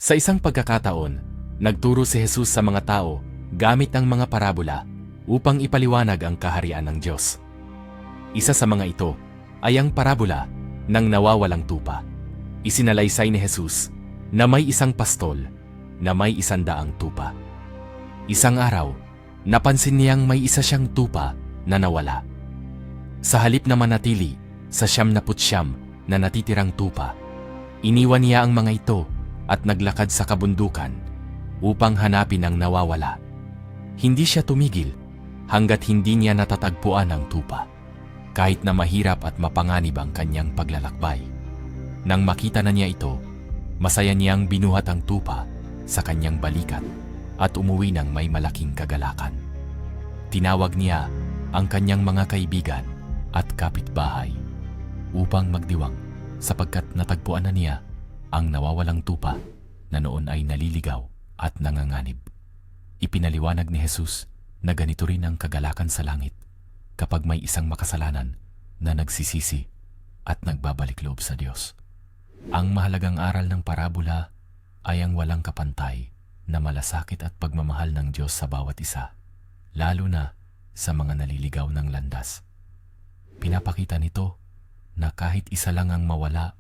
Sa isang pagkakataon, nagturo si Jesus sa mga tao gamit ang mga parabola upang ipaliwanag ang kaharian ng Diyos. Isa sa mga ito ay ang parabola ng nawawalang tupa. Isinalaysay ni Jesus na may isang pastol na may 100 tupa. Isang araw, napansin niyang may isa siyang tupa na nawala. Sa halip na manatili sa 99 na natitirang tupa, iniwan niya ang mga ito at naglakad sa kabundukan upang hanapin ang nawawala. Hindi siya tumigil hanggat hindi niya natatagpuan ang tupa, kahit na mahirap at mapanganib ang kanyang paglalakbay. Nang makita na niya ito, masaya niyang binuhat ang tupa sa kanyang balikat at umuwi ng may malaking kagalakan. Tinawag niya ang kanyang mga kaibigan at kapitbahay upang magdiwang sapagkat natagpuan na niya ang nawawalang tupa na noon ay naliligaw at nanganganib. Ipinaliwanag ni Jesus na ganito rin ang kagalakan sa langit kapag may isang makasalanan na nagsisisi at nagbabalik loob sa Diyos. Ang mahalagang aral ng parabola ay ang walang kapantay na malasakit at pagmamahal ng Diyos sa bawat isa, lalo na sa mga naliligaw ng landas. Pinapakita nito na kahit isa lang ang mawala,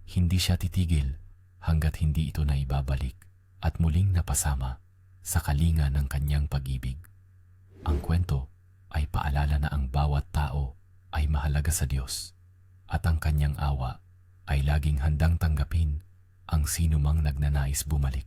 hindi siya titigil hanggat hindi ito na ibabalik at muling napasama sa kalinga ng kanyang pag-ibig. Ang kwento ay paalala na ang bawat tao ay mahalaga sa Diyos at ang kanyang awa ay laging handang tanggapin ang sinumang nagnanais bumalik.